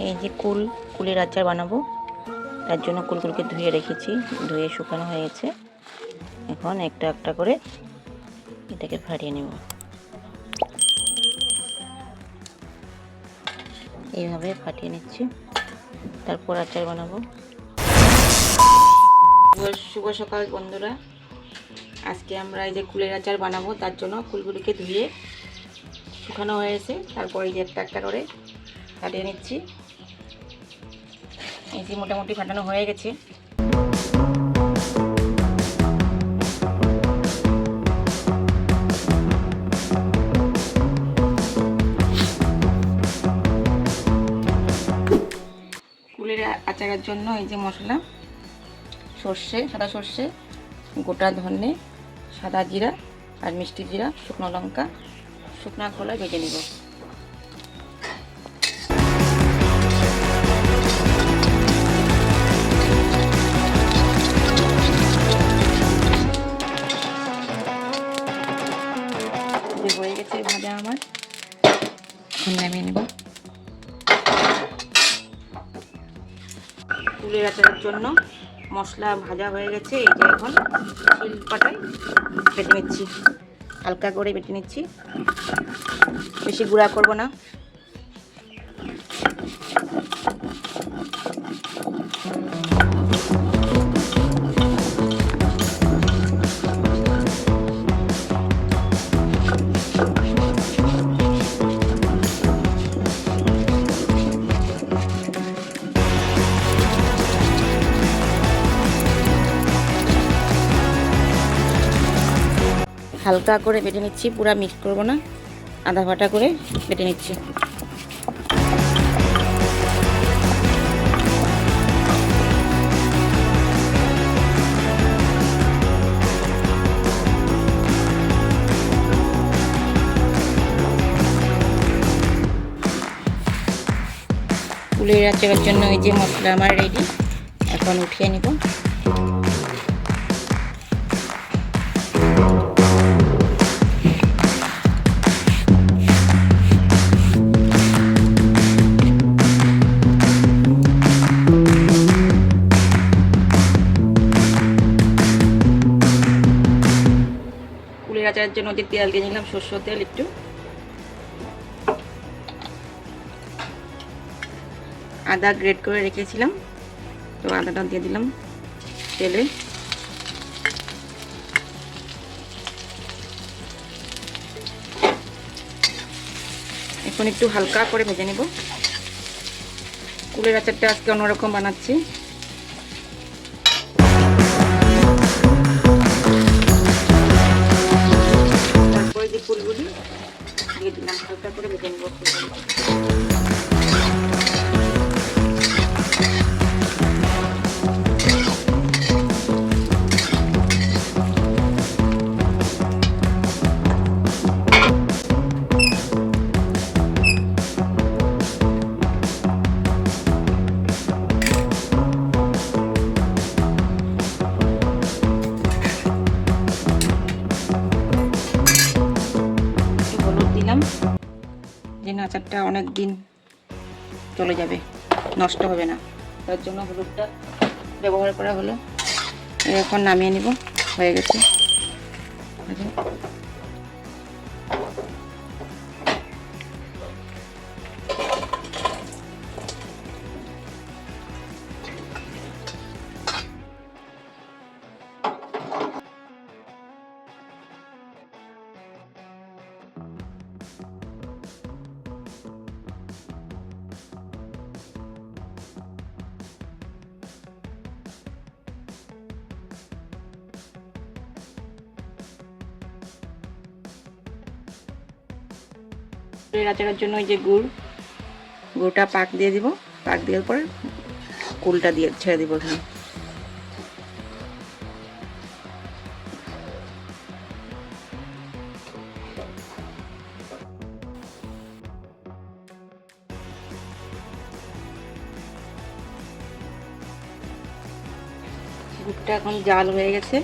এই যে কুলের আচার বানাবো, তার জন্য কুলগুলোকে ধুয়ে রেখেছি, ধুয়ে শুকানো হয়ে গেছে। এখন একটা একটা করে এটাকে ফাটিয়ে নেব। এইভাবে ফাটিয়ে নিচ্ছি, তারপর আচার বানাবো। শুভ সকাল বন্ধুরা, আজকে আমরা এই যে কুলের আচার বানাবো, তার জন্য কুলগুলিকে ধুয়ে শুকানো হয়েছে। তারপর এই যে একটা একটা করে ফাটিয়ে নিচ্ছি। এই যে মোটামুটি ফাটানো হয়ে গেছে। কুলের আচারের জন্য এই যে মশলা, সর্ষে, সাদা সর্ষে, গোটা ধনে, সাদা জিরা আর মিষ্টি জিরা, শুকনো লঙ্কা, শুকনা খোলায় ভেজে নিব। হয়ে গেছে ভাজা আমার, এখন নামিয়ে নেব। কুলের আচারের জন্য মশলা ভাজা হয়ে গেছে। এই যে এখন শিলপাটায় বেটে নিচ্ছি, হালকা করে বেটে নিচ্ছি, বেশি গুঁড়া করব না। হালকা করে বেটে নিচ্ছি, পুরো মিক্স করব না, আধা ভাটা করে বেটে নিচ্ছি। কুলের আচারের জন্য এই যে মশলা আমার রেডি, এখন উঠিয়ে নিব। কুলের আচারের জন্য যে তেল দিয়ে নিলাম, সরষের তেল একটু, আদা গ্রেট করে রেখেছিলাম, তো আদাটা দিয়ে দিলাম তেলে। এখন একটু হালকা করে ভেজে নেব। কুলের আচারটা আজকে অন্যরকম বানাচ্ছি। তারপরে যে ফুলগুলি দিয়ে দিলাম, হালকা করে ভেজে নেব ফুলগুলি। যেন আচারটা অনেক দিন চলে যাবে, নষ্ট হবে না, তার জন্য হলুদটা ব্যবহার করা হলো। এখন নামিয়ে নিব, হয়ে গেছে। আচারের জন্য ওই যে গুড়টা পাক দিয়ে দিব, পাক দেওয়ার পরে কুলটা দিয়ে ছেড়ে দিব। এখানে গুড়টা এখন জাল হয়ে গেছে।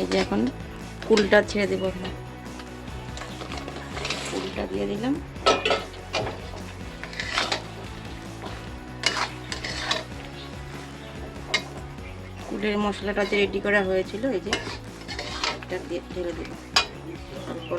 এই যে এখন কুলটা ছেড়ে দেবো, এখানে কুলটা দিয়ে দিলাম। কুলের মশলাটা যে রেডি করা হয়েছিল, এই যে এটা দিয়ে ঢেলে দেবো। তারপর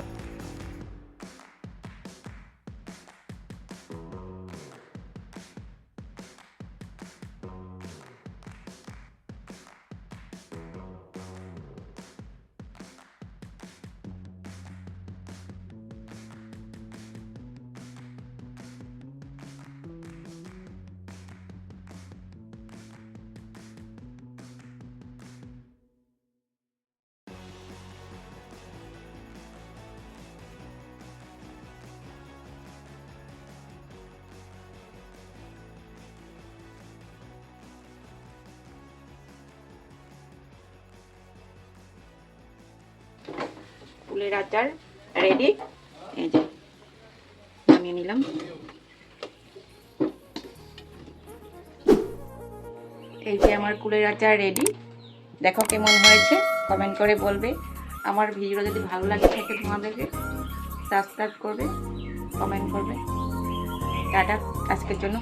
কুলের আচার রেডি, এই যে নামিয়ে নিলাম। এই যে আমার কুলের আচার রেডি, দেখো কেমন হয়েছে, কমেন্ট করে বলবে। আমার ভিডিও যদি ভালো লাগে থাকে তোমাদেরকে সাবস্ক্রাইব করবে, কমেন্ট করবে। টাটা আজকের জন্য।